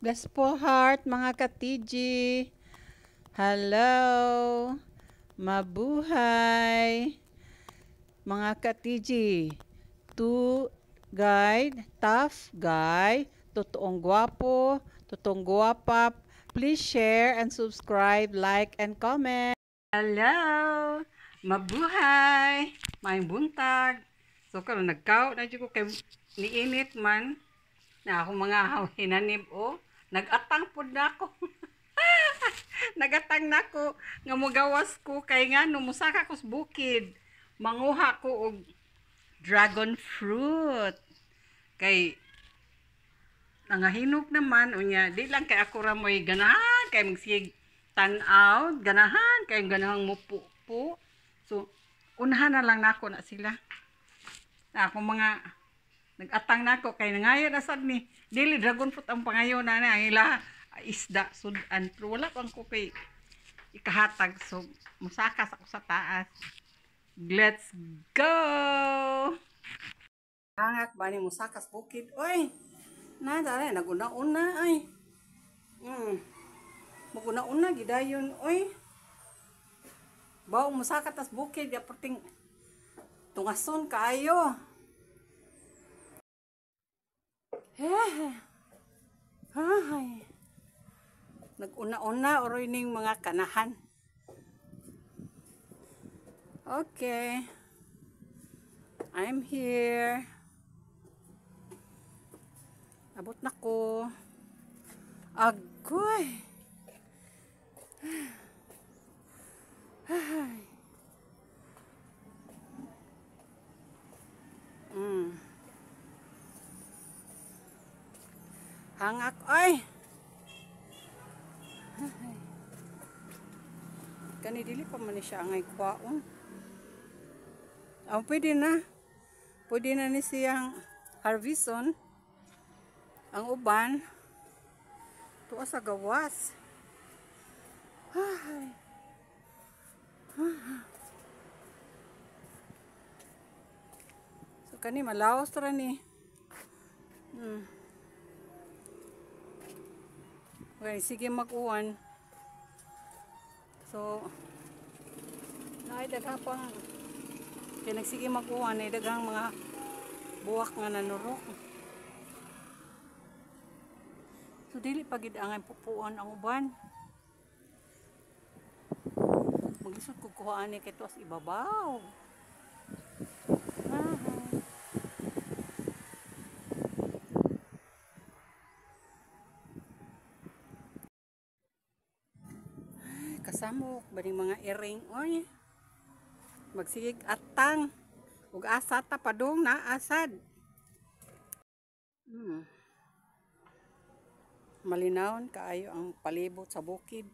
Bless po heart mga ka-TG. Hello. Mabuhay. Mga ka-TG. To guide, tough guy, totoong gwapo, totoong gwapa. Please share and subscribe, like and comment. Hello. Mabuhay. May buntag. So karon nagkaw na jud ko kay niinit man na ako mga hinanib o nagatang pud nako. Nagatang nako nga mogawas ko kay nga no musaka ko sa bukid. Manguha ko og dragon fruit. Kay nangahinog naman unya di lang kay ako ra moy ganahan kay magsig tan-aw, ganahan kay ganahang mupo. So unahan na lang nako na sila. Na ako mga nagatang nako kay nangayo na sad ni dili dragon fruit ang pangayo na ang ila isda sudan pero wala pang ko kay ikahatag so musakas ako sa taas. Let's go. Hangak ba ni musakas bukid oy na dali naguna-una ay maguna-una gidayon oy bawo musakat tas bukid ya perting tungason kaayo. Ay. Nag-una-una oroy ning mga kanahan. Okay. I'm here. Abot na ko. Agoy. Ay. Hangak ay. Kani dili pa man siya angay kwaon. Pwede na. Pwede na ni siyang harveston. Ang uban tuwa sa gawas. Ay. So kani malaos ra ni. Okay, sige mag-uwan. So, naidaghang pang kaya nagsige mag-uwan, naidaghang mga buwak nga nanurok. So, dili pagid ang pupuan ang uban. Maglisod ko kuhaan ni kay tuwas ibabaw. Kasamok baning mga iring oy magsigig atang ug asa ta padung na asad. Malinawon kaayo ang palibot sa bukid.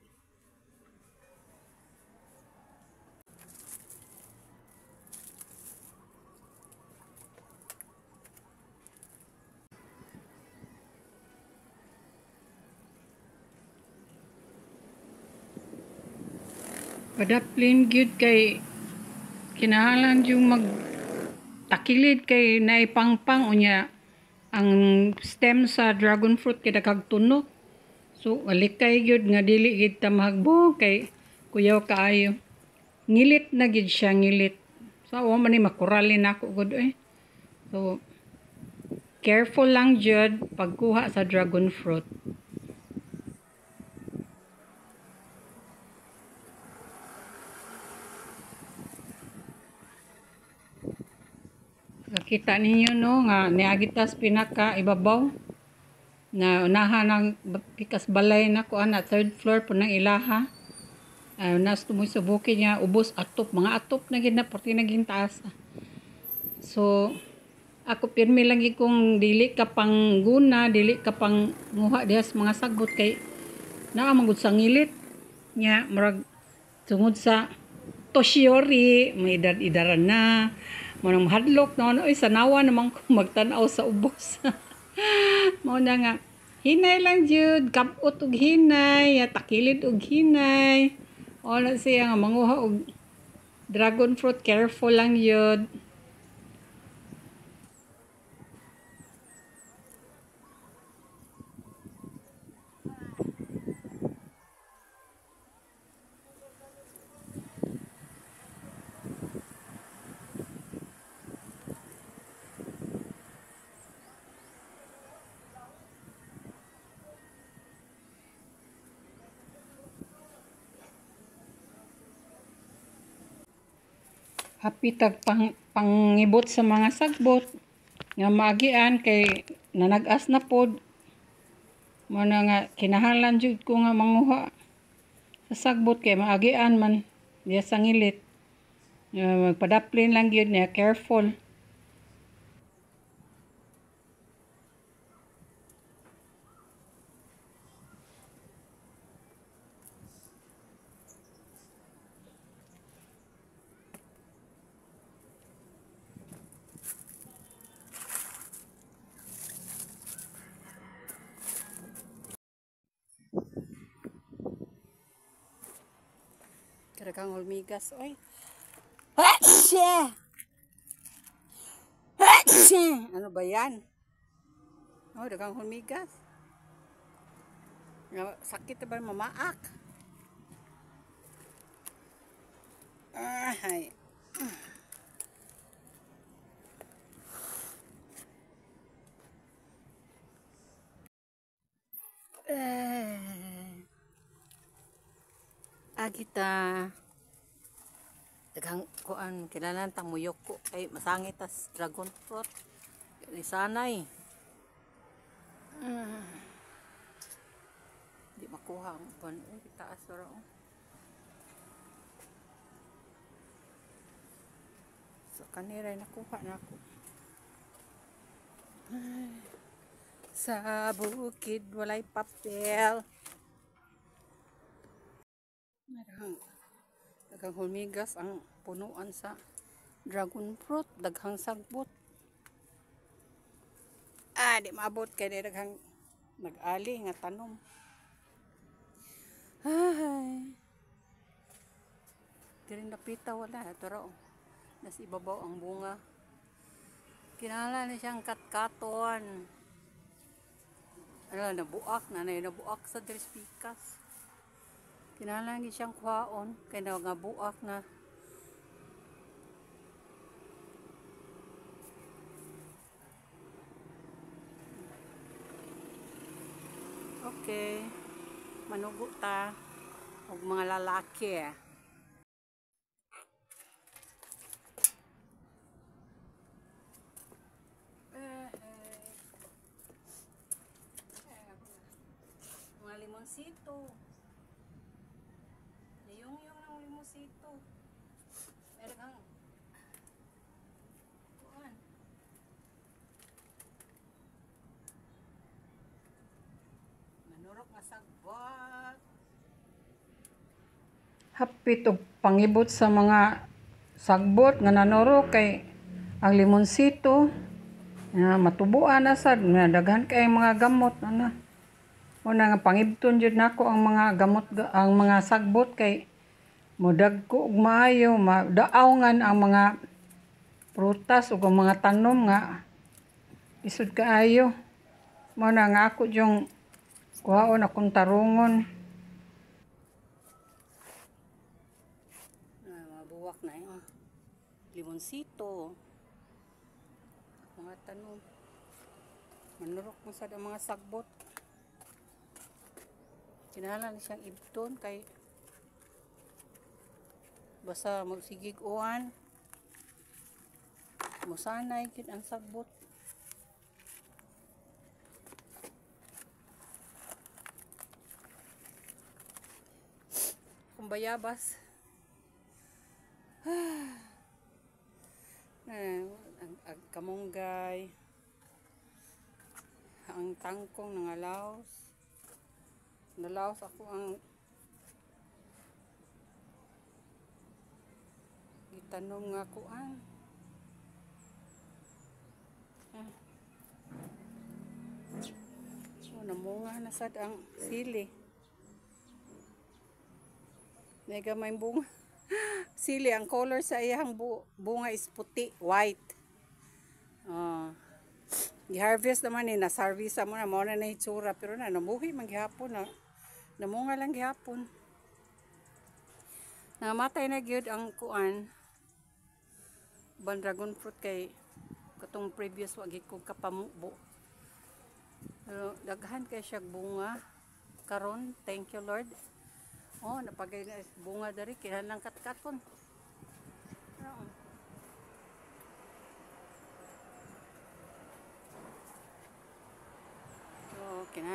Padaplin gyud kay kinahanglan yung magtakilid kay naipangpang unya ang stem sa dragon fruit kay kagtunok. So alikay gyud nga dili gid ta mahagbo kay kuyaw kaayo. Ngilit na gid siya ngilit. So wa man ni makuralin nako gud eh. So careful lang jud pagkuha sa dragon fruit. Nakita ninyo no nga niagitas pinaka ibabaw na unahan ng pikas balay na ko ana third floor po ng ilaha. Nas tumoy sa bukid niya ubos atop mga atop na gid na perti naging taas. So ako pirmi lang kung dili ka pang guna, dili ka pang nguha diha sa mga sagbot kay naa magud sa ngilit nya murag tungod sa toshiori may idar-idaran na manang mahadlok na oy sanawa naman ko magtan-aw sa ubos. Mao na nga hinay lang jud kapot og hinay takilid og hinay ona siya nga manguha og dragon fruit careful lang jud. hapitag pangibot sa mga sagbot nga maagian kay nanagas na pod mo na nga kinahanglan jud ko nga manguha sa sagbot kay maagian man diya sa ngilit. Magpadaplin lang gyud niya, careful. Kada kang hulmigas, oy. Hatshe! Hatshe! Ano ba yan? Oh, dagang hulmigas. Sakit ba mamaak? Ay. Agita. Daghang kuan kinanan tang muyok ko kay masangit tas dragon fruit. Ni sanay. Di makuha ang ban taas ra. So kanira nakuha na ako. Sa bukid walay papel. Daghang hulmigas ang punuan sa dragon fruit, daghang sagbot. Di maabot kay daghang nag-ali nga tanom. Ay. Diri napita wala tara. Nas ibabaw ang bunga. Kinahanglan na siyang katkaton. Nabuak na nabuak sa drispikas. Kinahanglan ni siyang kuhaon kay nangabuak na. Okay. Manugo ta og mga lalaki. Mga limonsito. Yung ng limonsito. Meron kang kuan. Manurok nga sagbot. Hapit og pangibot sa mga sagbot nga nanurok kay ang limonsito matubuan na sad nga daghan kay mga gamot ana. Una nga pangibton jud nako ang mga gamot ang mga sagbot kay modagko og maayo madaawngan ang mga prutas ug ang mga tanom nga isud kaayo. Mao na nga ako yung kuhaon akong tarungon. Mabuwak na yung limonsito. Mga tanom. Manurok mo sa mga sagbot. Kinahanglan siyang ibton kay basta magsigig uwan. Musanay gid ang sagbot. Kung bayabas. Ang kamunggay. Ang tangkong nangalaos. Nalaos ako ang gitanom nga kuan. So namunga na sad ang sili. Mega may bunga. Sili ang color sa iyang bunga is puti, white. Gi-harvest naman ni nasarvisa mo na mo na hitsura pero namuhi man gihapon na. Namunga lang gihapon. Namatay na gyud ang kuan. Dragon fruit kay katong previous wagi ko kapamubo. Pero daghan kay siya bunga karon, thank you Lord. Napagay na bunga dari kinahanglan katkaton.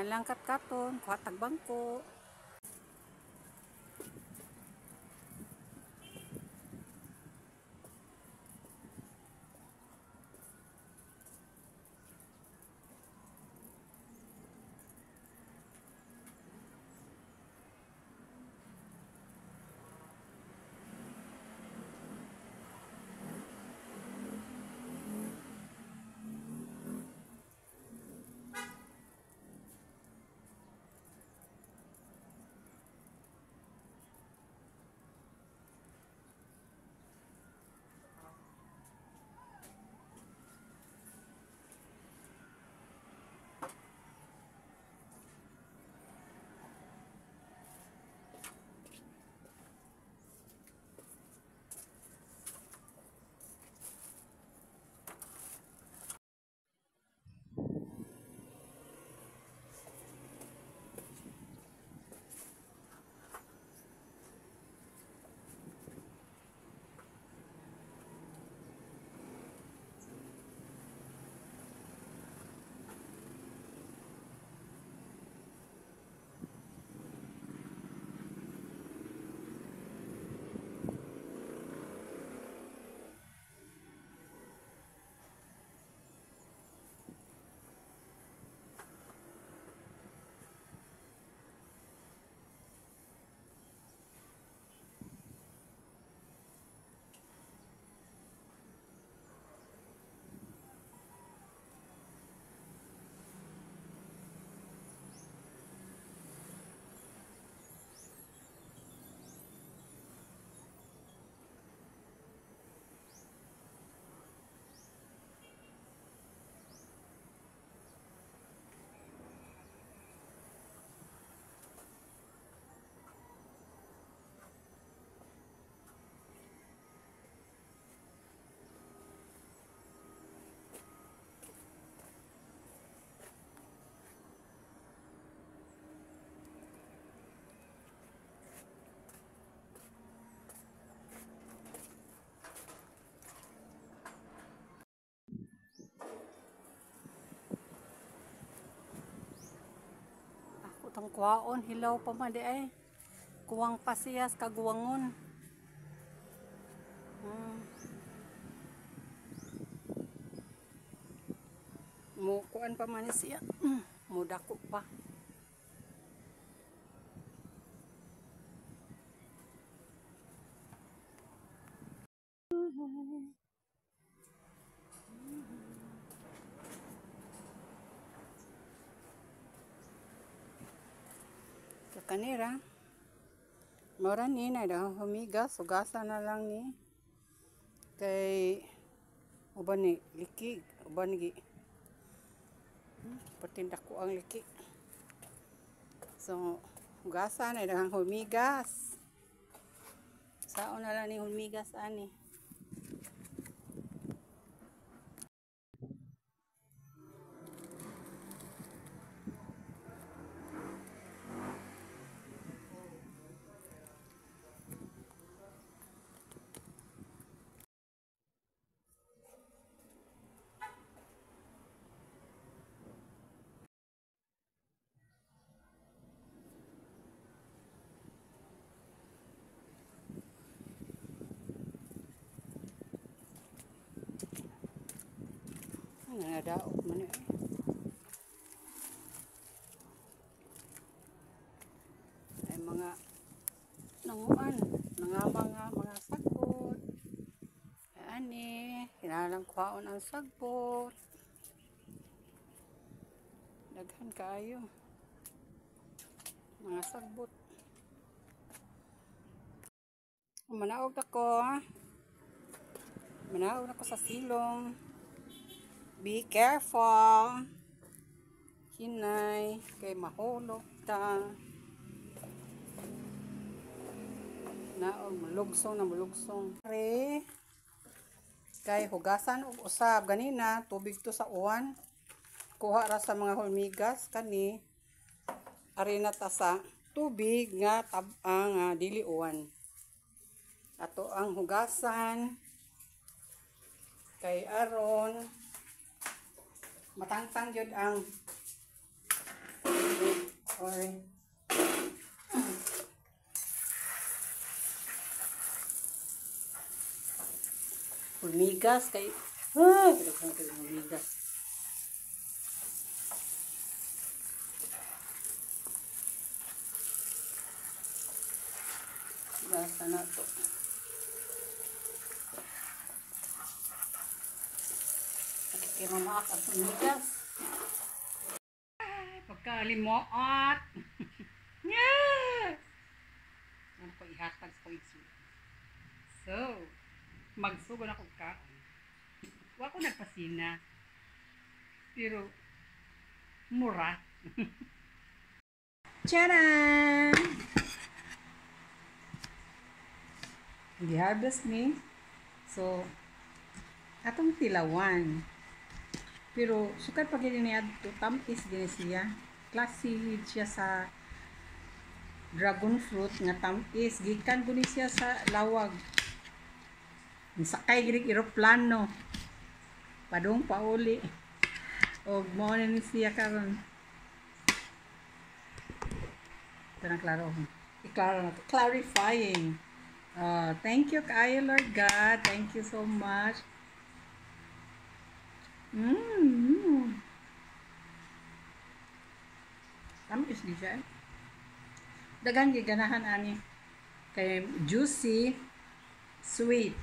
lang katkaton, kuha tagbangko. Tang kuwaon, hilaw pa man di ay. Kuwang pasiyas, kaguwangon. Mo kuan pa man siya. Mo dako pa. Kanira mora ni na daw humigas, hugasan na lang ni kay uban ni liki, uban gi patindak ko ang liki, so hugasan na daw humigas, saon na lang ni humigas ani. Nadaot man eh. Ay mga nanguan, mga sagbot. Ani, kinalang kwaon ang sagbot. Daghan kaayo. Mga sagbot. Manaog ako. Manaog ako sa silong. Be careful. Hinay, kay mahulog ta. Naog malugsong na malugsong. Kay hugasan og usab ganina tubig to sa uwan. Kuha ra sa mga hulmigas kani. Ari na ta sa tubig nga tab-ang dili uwan. Ato ang hugasan kay aron matangtang jud ang Sorry. Humigas kay humigas. Basta na to. Kaya mamaak ang humigas. Pagkalimuot. Yes! Ano ko ihatag sa pagsugo. So, magsugo na ko ka. Wa ko nagpasina. Pero, mura. Tcharam! Gi-harvest ni. So, atong tilawan. Pero, sukat pag niya ito, tamis din siya. Klase siya sa dragon fruit nga tamis. Gikan ko ni siya sa lawag. Sakay girig eroplano. Padung pauli. O mo na ni siya karon. Ito na klaro. I-klaro na to. Clarifying. Thank you kayo Lord God. Thank you so much. Tamis di siya. Dagan giganahan ani. Kay juicy, sweet.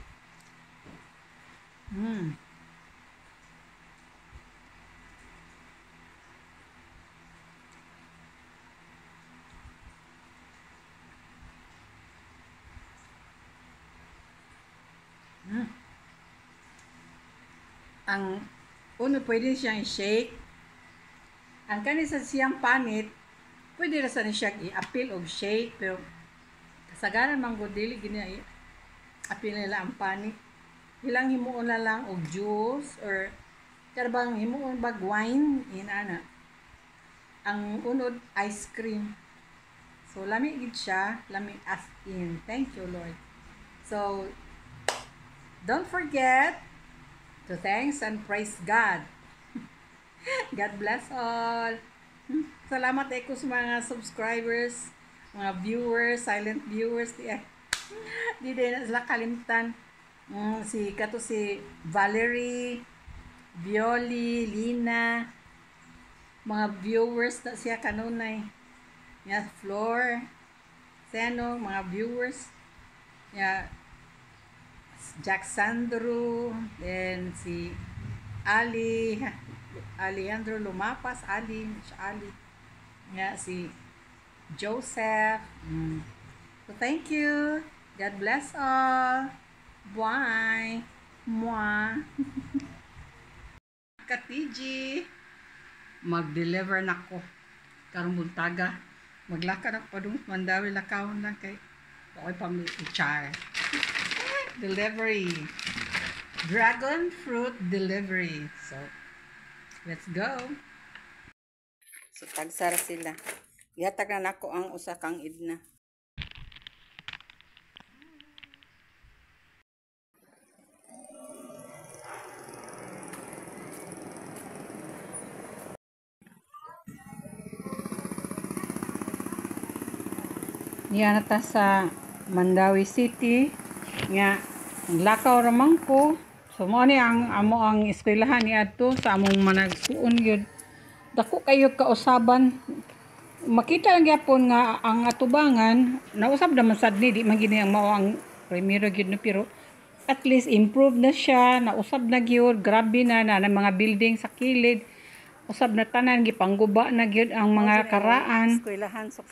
Ang uno pwede siyang i-shake. Ang kanisa siyang panit, pwede na sa siya i-appeal og shake, pero kasagaran man gud dili gini appeal nila ang panit. Ilang himuon na lang og juice or karabang himuon bag wine inana. Ang unod ice cream. So lami gid siya, lami as in. Thank you Lord. So don't forget to thanks and praise God. God bless all. Salamat ko sa mga subscribers, mga viewers, silent viewers. Di din na sila kalimtan. Si Valerie, Violi, Lina, mga viewers na siya kanunay. Floor, Seno, mga viewers. Jack Sandro, then si Alejandro Lumapas, si Joseph. So thank you. God bless all. Bye. Mwah. Katiji. Mag-deliver na ko. Karong buntaga. Maglakad ako pa doon. Mandawi lakawon lang kay okay pang-char. Delivery. Dragon fruit delivery. So, let's go. So, tagsara sila. Ihatag na nako ang usa kang idna. Yan na sa Mandawi City. Nga, lakaw ramang ko. So, mo ni ang eskwelahan ni adto sa among managsuon yun. Dako kayo kausaban. Makita lang gyapon nga ang atubangan, nausab naman sad ni, di man gini ang mao ang primero gyud no, pero at least improve na siya, nausab na gyud, grabe na mga building sa kilid. Usab na tanan gipangguba na gyud ang mga karaan.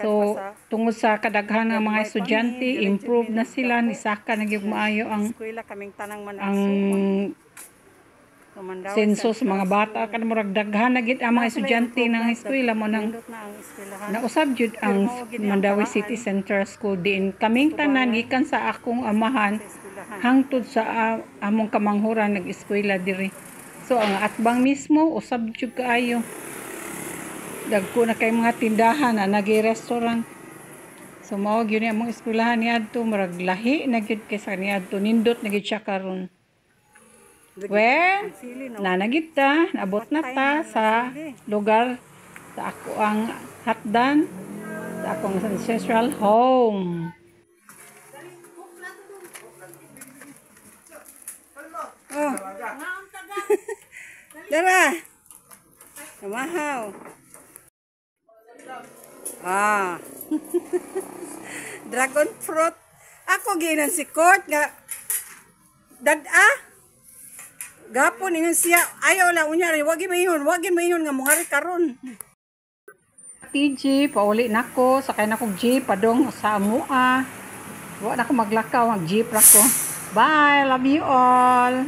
So tungod sa kadaghan ng mga estudyante, improve na sila, nisaka na gyud maayo ang senso sa mga bata kan murag daghan na gyud ang mga estudyante ng eskwela mo nang nausab gyud ang Mandawi City Central School din. Kaming tanan gikan sa akong amahan hangtod sa among kamanghuran nag-eskwela diri. So ang atbang mismo usab jud kaayo. Dagko na kay mga tindahan na nagi-restaurant. So mao gyud ni among eskwelahan niadto, murag lahi na gyud kay sa niadto, nindot na gyud siya karon. Well, nanagita, nabot na ta sa lugar sa ako ang hotdan sa akong ancestral home. Oh. Dara. Kamahaw. Ah. Dragon fruit. Ako ginan si Court nga dad-a. Gapon ingon siya ayaw lang unya ri wagi maingon nga mungari karon. TG pauli nako sakay nako jeep padong sa amua. Wa na ko maglakaw ang jeep ra ko. Bye, love you all.